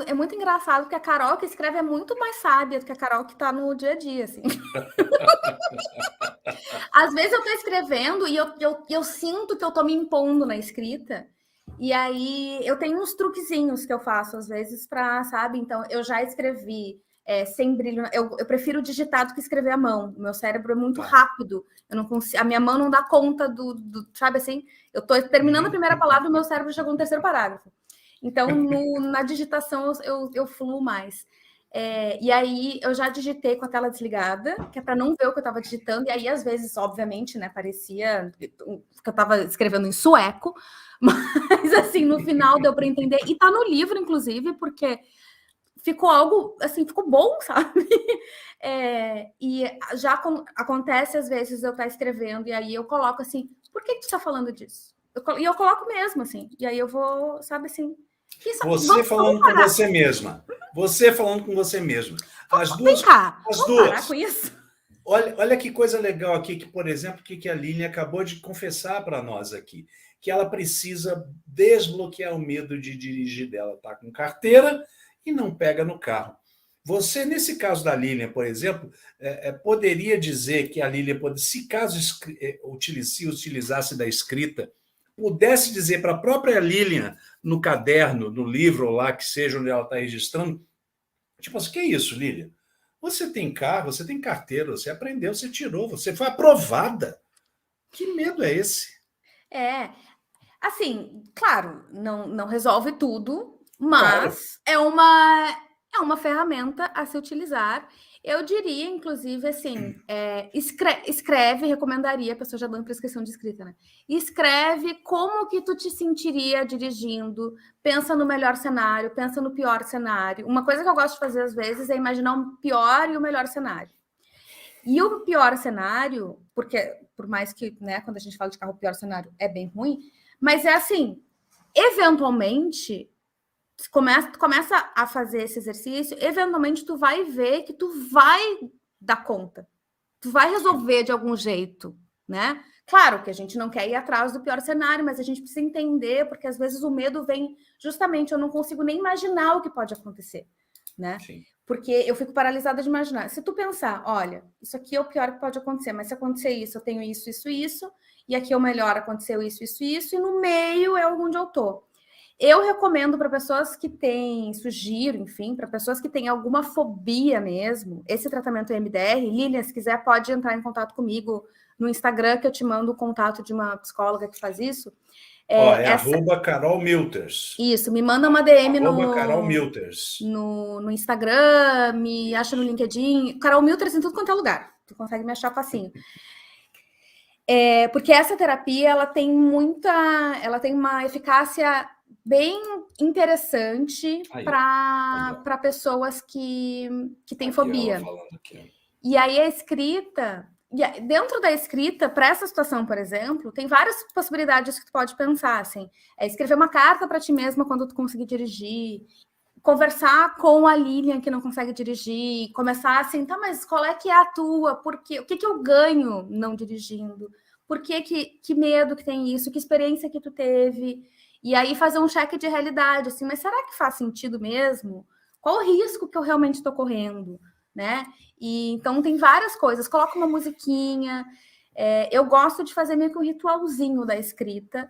É muito engraçado que a Carol que escreve é muito mais sábia do que a Carol que está no dia a dia, assim. Às vezes eu estou escrevendo e eu sinto que eu estou me impondo na escrita, e aí eu tenho uns truquezinhos que eu faço às vezes para, sabe? Então, eu já escrevi sem brilho. Eu prefiro digitar do que escrever à mão. O meu cérebro é muito rápido. Eu não consigo, a minha mão não dá conta do sabe assim? Eu estou terminando a primeira palavra e o meu cérebro chegou no terceiro parágrafo. Então, na digitação, eu fluo mais. E aí eu já digitei com a tela desligada, que é para não ver o que eu estava digitando, e aí às vezes, obviamente, né, parecia que eu estava escrevendo em sueco, mas assim, no final deu para entender, e tá no livro, inclusive, porque ficou algo, assim, ficou bom, sabe? E já acontece, às vezes, eu estar escrevendo, e aí eu coloco assim, por que tu está falando disso? E eu coloco mesmo, assim, e aí eu vou, sabe, assim... Você falando com você mesma. Você falando com você mesma. As Vem duas. cá, As vamos parar com duas. isso? Olha que coisa legal aqui, que, por exemplo, que a Lilian acabou de confessar para nós aqui, que ela precisa desbloquear o medo de dirigir dela. Está com carteira e não pega no carro. Você, nesse caso da Lilian, por exemplo, poderia dizer que a Lilian, se caso utilizasse da escrita, pudesse dizer para a própria Lilian, no caderno, no livro lá, que seja onde ela está registrando, tipo assim, que é isso, Lilian? Você tem carro, você tem carteira, você aprendeu, você tirou, você foi aprovada. Que medo é esse? Assim, claro, não resolve tudo, Claro. mas é uma ferramenta a se utilizar. Eu diria, inclusive, assim, escreve, recomendaria, a pessoa já dando prescrição de escrita, né? Escreve como que tu te sentiria dirigindo, pensa no melhor cenário, pensa no pior cenário. Uma coisa que eu gosto de fazer às vezes é imaginar um pior e o melhor cenário. E o pior cenário, porque por mais que, né, quando a gente fala de carro, o pior cenário é bem ruim, mas é assim, eventualmente, tu começa a fazer esse exercício, eventualmente tu vai ver que tu vai dar conta. Tu vai resolver de algum jeito, né? Claro que a gente não quer ir atrás do pior cenário, mas a gente precisa entender, porque às vezes o medo vem justamente, eu não consigo nem imaginar o que pode acontecer, né? Sim. Porque eu fico paralisada de imaginar. Se tu pensar, olha, isso aqui é o pior que pode acontecer, mas se acontecer isso, eu tenho isso, isso, isso, e aqui é o melhor, aconteceu isso, isso, isso, e no meio é onde eu tô. Eu recomendo para pessoas que têm, sugiro, enfim, para pessoas que têm alguma fobia mesmo, esse tratamento EMDR. Lilian, se quiser, pode entrar em contato comigo no Instagram, que eu te mando o contato de uma psicóloga que faz isso. @ Carol Milters. Isso, me manda uma DM Carol Milters. no Instagram, me acha no LinkedIn. Carol Milters em tudo quanto é lugar. Tu consegue me achar facinho. Porque essa terapia, ela tem uma eficácia bem interessante para pessoas que têm aqui, fobia. Ela falando aqui. E aí a escrita, dentro da escrita, para essa situação, por exemplo, tem várias possibilidades que tu pode pensar, assim, escrever uma carta para ti mesma quando tu conseguir dirigir, conversar com a Lilian que não consegue dirigir, começar assim, tá, mas qual é que é a tua? Por quê? O que eu ganho não dirigindo? Por que medo que tem isso? Que experiência que tu teve? E aí fazer um cheque de realidade, assim, mas será que faz sentido mesmo? Qual o risco que eu realmente estou correndo, né? E então tem várias coisas. Coloca uma musiquinha. Eu gosto de fazer meio que um ritualzinho da escrita.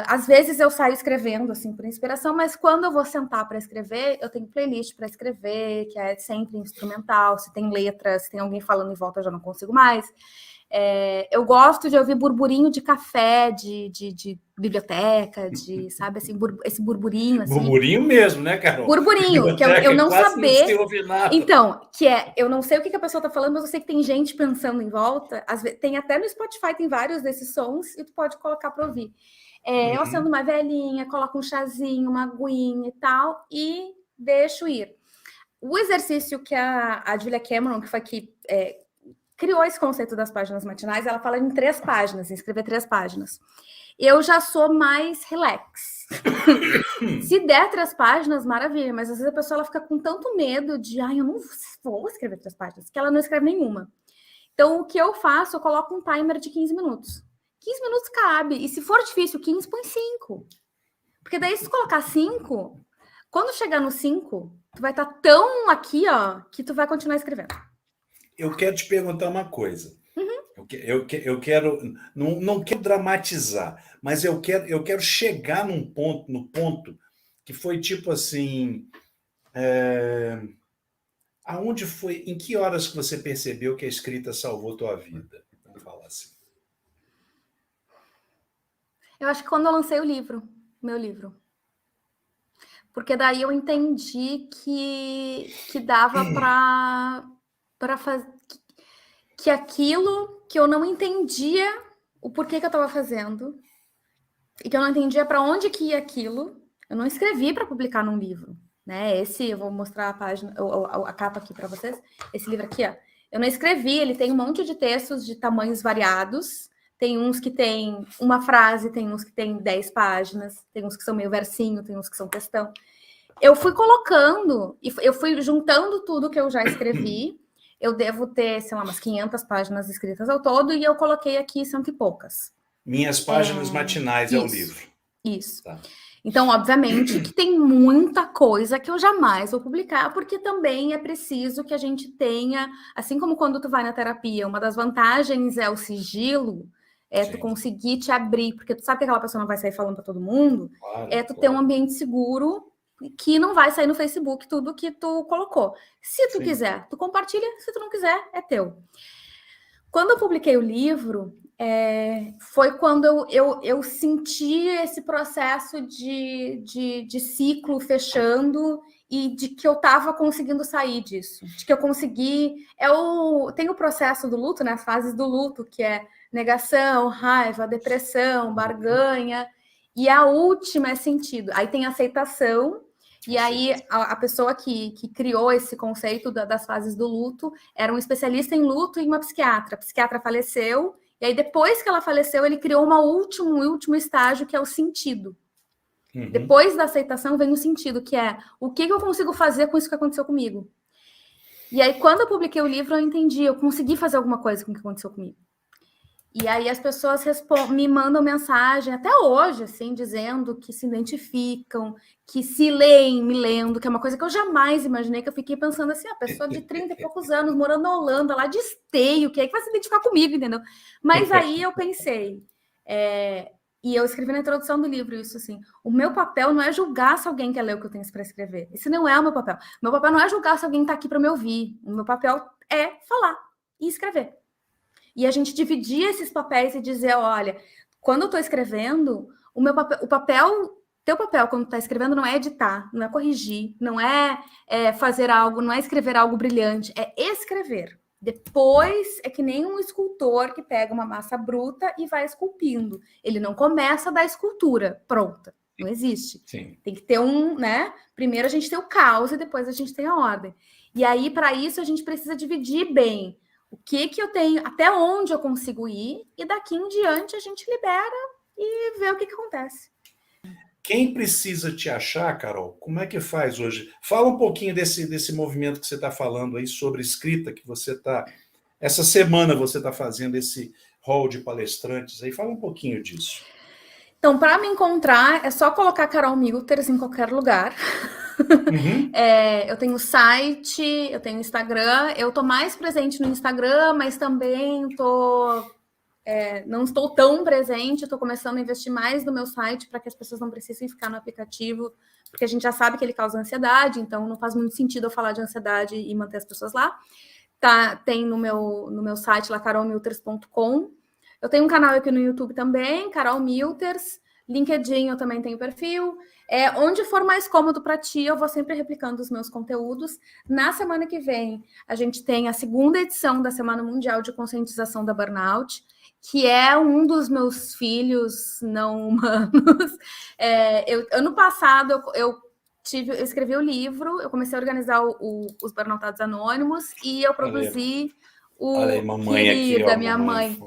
Às vezes eu saio escrevendo assim por inspiração, mas quando eu vou sentar para escrever, eu tenho playlist para escrever, que é sempre instrumental. Se tem letras, se tem alguém falando em volta, eu já não consigo mais. Eu gosto de ouvir burburinho de café, de biblioteca, sabe, assim, esse burburinho. Assim. Burburinho mesmo, né, Carol? Burburinho, que eu não saber. Não então, eu não sei o que a pessoa está falando, mas eu sei que tem gente pensando em volta. Às vezes, tem até no Spotify, tem vários desses sons, e tu pode colocar para ouvir. Eu acendo uma velhinha, coloco um chazinho, uma aguinha e tal, e deixo ir. O exercício que a Julia Cameron, que foi que criou esse conceito das páginas matinais, ela fala em 3 páginas, em escrever 3 páginas. Eu já sou mais relax. Se der 3 páginas, maravilha, mas às vezes a pessoa ela fica com tanto medo de, eu não vou escrever 3 páginas, que ela não escreve nenhuma. Então, o que eu faço, eu coloco um timer de 15 minutos. 15 minutos cabe, e se for difícil, 15, põe 5. Porque daí, se tu colocar 5, quando chegar no 5, tu vai estar tão aqui, ó, que tu vai continuar escrevendo. Eu quero te perguntar uma coisa. Eu quero, não quero dramatizar, mas eu quero chegar no ponto que foi tipo assim, aonde foi, em que horas que você percebeu que a escrita salvou tua vida? Vamos falar assim. Eu acho que quando eu lancei o meu livro. porque daí eu entendi que dava para fazer que aquilo que eu não entendia o porquê que eu estava fazendo e que eu não entendia para onde que ia aquilo, eu não escrevi para publicar num livro, né? Esse, eu vou mostrar a página, a capa aqui para vocês. Esse livro aqui, ó, eu não escrevi, ele tem um monte de textos de tamanhos variados. Tem uns que tem uma frase, tem uns que tem 10 páginas, tem uns que são meio versinho, tem uns que são textão. Eu fui colocando, e eu fui juntando tudo que eu já escrevi. Eu devo ter, sei lá, umas 500 páginas escritas ao todo, e eu coloquei aqui cento e poucas. Minhas páginas matinais é o livro. Isso. Tá. Então, obviamente, que tem muita coisa que eu jamais vou publicar, porque também é preciso que a gente tenha, assim como quando tu vai na terapia, uma das vantagens é o sigilo, tu conseguir te abrir, porque tu sabe que aquela pessoa não vai sair falando para todo mundo, tu ter um ambiente seguro que não vai sair no Facebook tudo que tu colocou. Se tu quiser, tu compartilha, se tu não quiser, é teu. Quando eu publiquei o livro, foi quando eu senti esse processo de ciclo fechando e de que eu estava conseguindo sair disso, de que eu consegui... Tem o processo do luto, né, as fases do luto, que é negação, raiva, depressão, barganha, e a última é sentido. Aí tem aceitação, e aí a pessoa que criou esse conceito das fases do luto era um especialista em luto e uma psiquiatra. A psiquiatra faleceu, e aí depois que ela faleceu, ele criou um último estágio, que é o sentido. Uhum. Depois da aceitação vem o sentido, que é o que eu consigo fazer com isso que aconteceu comigo. E aí, quando eu publiquei o livro, eu entendi, eu consegui fazer alguma coisa com o que aconteceu comigo. E aí as pessoas me mandam mensagem, até hoje, assim, dizendo que se identificam, que se leem me lendo, que é uma coisa que eu jamais imaginei, que eu fiquei pensando assim, a pessoa de 30 e poucos anos, morando na Holanda, lá de Esteio, que é que vai se identificar comigo, entendeu? Mas aí eu pensei, e eu escrevi na introdução do livro isso, assim, o meu papel não é julgar se alguém quer ler o que eu tenho para escrever. Esse não é o meu papel. Meu papel não é julgar se alguém está aqui para me ouvir. O meu papel é falar e escrever. E a gente dividir esses papéis e dizer, olha, quando eu estou escrevendo, teu papel quando está escrevendo não é editar, não é corrigir, não é fazer algo, não é escrever algo brilhante, é escrever. Depois é que nem um escultor que pega uma massa bruta e vai esculpindo. Ele não começa da escultura pronta, não existe. Sim. Tem que ter né? Primeiro a gente tem o caos e depois a gente tem a ordem. E aí, para isso, a gente precisa dividir bem o que eu tenho, até onde eu consigo ir, e daqui em diante a gente libera e vê o que acontece. Quem precisa te achar, Carol, como é que faz hoje? Fala um pouquinho desse movimento que você está falando aí sobre escrita, que você está... Essa semana você está fazendo esse hall de palestrantes aí. Fala um pouquinho disso. Então, para me encontrar, é só colocar Carol Milters em qualquer lugar. Uhum. Eu tenho site, eu tenho Instagram. Eu estou mais presente no Instagram, mas também não estou tão presente. Estou começando a investir mais no meu site para que as pessoas não precisem ficar no aplicativo, porque a gente já sabe que ele causa ansiedade, então não faz muito sentido eu falar de ansiedade e manter as pessoas lá. Tem no meu site lá, carolmilters.com. Eu tenho um canal aqui no YouTube também, Carol Milters. LinkedIn eu também tenho perfil. Onde for mais cômodo para ti, eu vou sempre replicando os meus conteúdos. Na semana que vem, a gente tem a segunda edição da Semana Mundial de Conscientização da Burnout, que é um dos meus filhos não humanos. Ano passado, eu escrevi o livro, eu comecei a organizar os Burnoutados Anônimos e eu produzi Olha aí, mamãe querida, aqui, ó, minha mãe.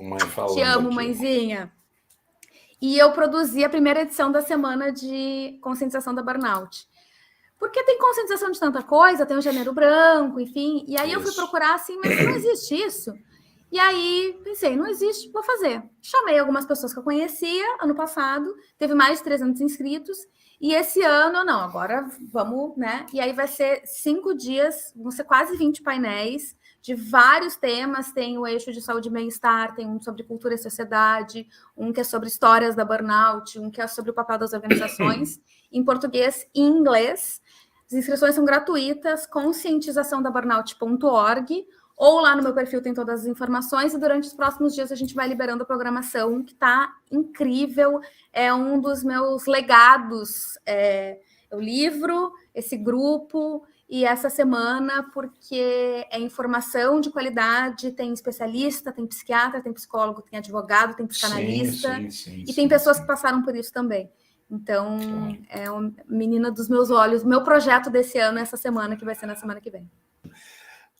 Te amo, aqui, mãezinha. E eu produzi a primeira edição da Semana de Conscientização da Burnout. Porque tem conscientização de tanta coisa, tem o Janeiro Branco, enfim. E aí eu fui procurar assim, mas não existe isso. E aí pensei, não existe, vou fazer. Chamei algumas pessoas que eu conhecia ano passado, teve mais de 300 inscritos. E esse ano, não, agora vamos, né? E aí vai ser 5 dias, vão ser quase 20 painéis de vários temas. Tem o eixo de saúde e bem-estar, tem um sobre cultura e sociedade, um que é sobre histórias da burnout, um que é sobre o papel das organizações, em português e em inglês. As inscrições são gratuitas, conscientizaçãodaburnout.org, ou lá no meu perfil tem todas as informações, e durante os próximos dias a gente vai liberando a programação, que está incrível, é um dos meus legados. o livro, esse grupo e essa semana, porque é informação de qualidade, tem especialista, tem psiquiatra, tem psicólogo, tem advogado, tem psicanalista, e tem pessoas que passaram por isso também. Então, claro, é uma menina dos meus olhos. Meu projeto desse ano é essa semana, que vai ser na semana que vem.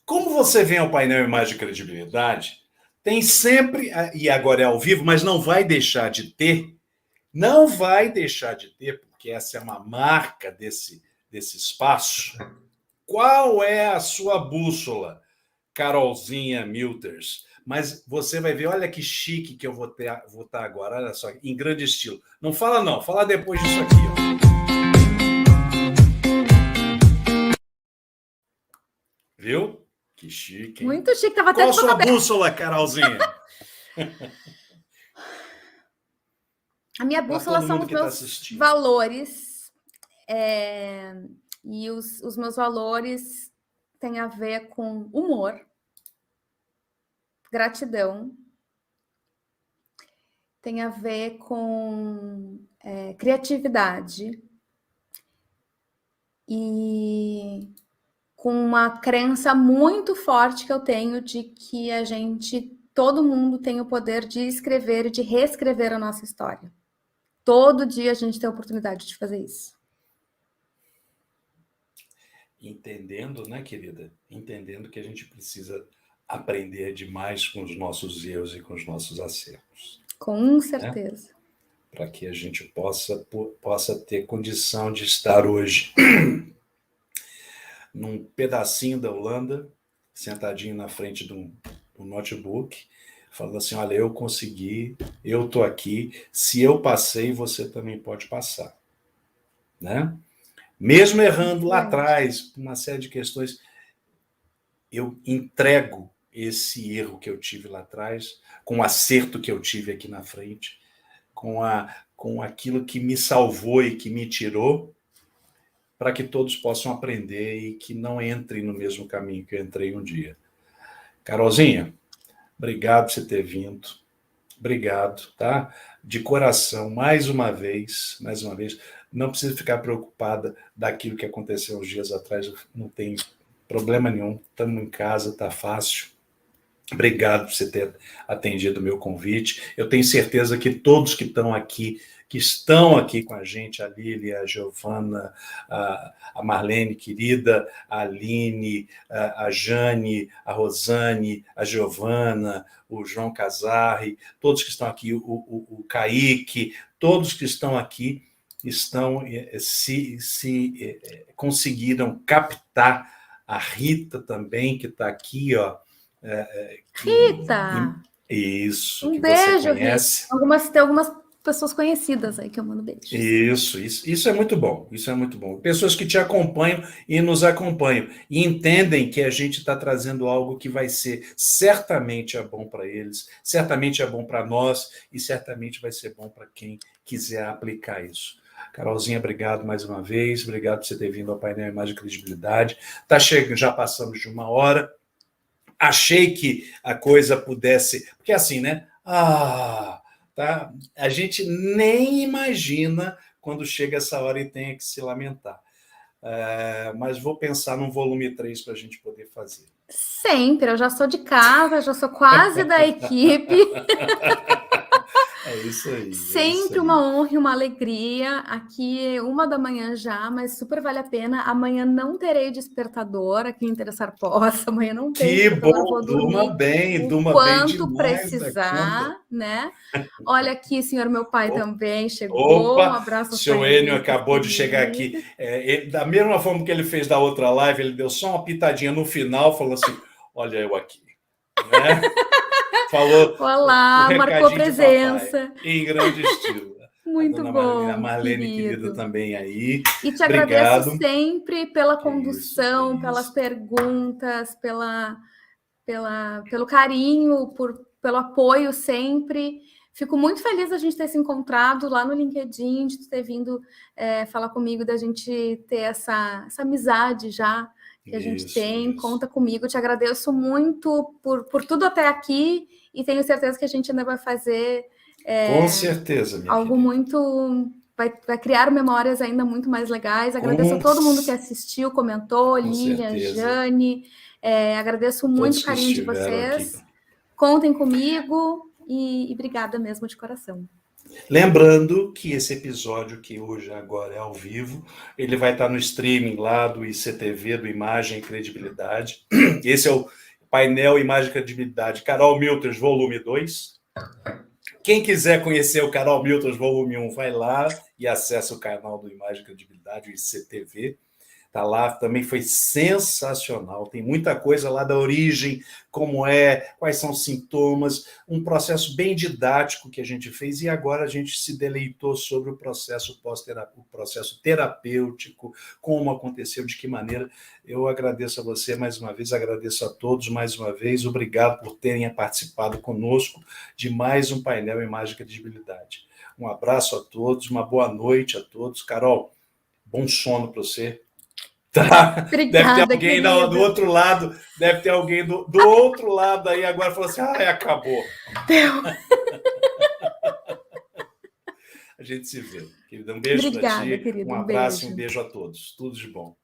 Como você vem ao painel Imagem e Credibilidade, tem sempre, e agora é ao vivo, mas não vai deixar de ter, porque essa é uma marca desse espaço. Qual é a sua bússola, Carolzinha Milters? Mas você vai ver, olha que chique que eu vou estar agora, olha só, em grande estilo. Não fala não, fala depois disso aqui, ó. Viu? Que chique, hein? Muito chique, tava até Qual a sua bússola, Carolzinha? A minha bússola são os meus valores. E os meus valores têm a ver com humor, gratidão, tem a ver com criatividade e com uma crença muito forte que eu tenho de que todo mundo tem o poder de escrever e de reescrever a nossa história. Todo dia a gente tem a oportunidade de fazer isso. Entendendo, né, querida? Entendendo que a gente precisa aprender demais com os nossos erros e com os nossos acertos. Com certeza. Né? Para que a gente possa ter condição de estar hoje num pedacinho da Holanda, sentadinho na frente de um notebook, falando assim, olha, eu consegui, eu estou aqui, se eu passei, você também pode passar. Né? Mesmo errando lá atrás, uma série de questões, eu entrego esse erro que eu tive lá atrás, com o acerto que eu tive aqui na frente, com aquilo que me salvou e que me tirou, para que todos possam aprender e que não entrem no mesmo caminho que eu entrei um dia. Carolzinha, obrigado por você ter vindo. Obrigado, tá? De coração, mais uma vez, não precisa ficar preocupada daquilo que aconteceu uns dias atrás, não tem problema nenhum, estamos em casa, tá fácil. Obrigado por você ter atendido o meu convite. Eu tenho certeza que todos que estão aqui com a gente, a Lília, a Giovana, a Marlene, querida, a Aline, a Jane, a Rosane, a Giovana, o João Casarri, todos que estão aqui, o Kaique, todos que estão aqui conseguiram captar, a Rita também, que está aqui, ó. Rita! Isso, um beijo, Rita. Tem algumas pessoas conhecidas aí que eu mando beijos. Isso é muito bom, Pessoas que te acompanham e nos acompanham e entendem que a gente está trazendo algo que vai ser, certamente é bom para eles, certamente é bom para nós e certamente vai ser bom para quem quiser aplicar isso. Carolzinha, obrigado mais uma vez, obrigado por você ter vindo ao painel Imagem e Credibilidade. Já passamos de 1 hora. Achei que a coisa pudesse... Porque assim, né? Tá? A gente nem imagina quando chega essa hora e tenha que se lamentar. Mas vou pensar num volume 3 para a gente poder fazer. Sempre, eu já sou de casa, já sou quase da equipe. É isso aí. Sempre uma honra e uma alegria. Aqui 1h já, mas super vale a pena. Amanhã não terei despertador, a quem interessar possa. Amanhã não tem. Que bom, durma bem quanto precisar, né? Olha aqui, senhor meu pai também chegou. Opa, um abraço. Seu Enio acabou de chegar aqui. Da mesma forma que ele fez da outra live, ele deu só uma pitadinha no final, falou assim, olha eu aqui. Né? Falou. Olá, marcou presença. Em grande estilo. Muito bom. A Marlene, querida, também aí. E te agradeço sempre pela condução, pelas perguntas, pelo carinho, pelo apoio sempre. Fico muito feliz da gente ter se encontrado lá no LinkedIn, de ter vindo falar comigo, da gente ter essa amizade já que a gente tem. Conta comigo, te agradeço muito por tudo até aqui e tenho certeza que a gente ainda vai fazer com certeza, algo muito vai criar memórias ainda muito mais legais. Agradeço a todo mundo que assistiu, comentou, Lilian, Jane. Agradeço muito o carinho de vocês. Aqui. Contem comigo e obrigada mesmo de coração. Lembrando que esse episódio, que hoje agora é ao vivo, ele vai estar no streaming lá do ICTV, do Imagem e Credibilidade. Esse é o painel Imagem e Credibilidade, Carol Milters, volume 2. Quem quiser conhecer o Carol Milters, volume 1, vai lá e acessa o canal do Imagem e Credibilidade, o ICTV. Tá lá, também foi sensacional. Tem muita coisa lá da origem, como quais são os sintomas, um processo bem didático que a gente fez, e agora a gente se deleitou sobre o processo pós-terapêutico, o processo terapêutico, como aconteceu, de que maneira. Eu agradeço a você mais uma vez, agradeço a todos mais uma vez, obrigado por terem participado conosco de mais um painel Imagem e Credibilidade. Um abraço a todos, uma boa noite a todos. Carol, bom sono para você. Tá. Obrigada, deve ter alguém do outro lado, deve ter alguém do outro lado aí agora falou assim, acabou. A gente se vê. Querida, um beijo para ti, querido, um abraço e um beijo a todos. Tudo de bom.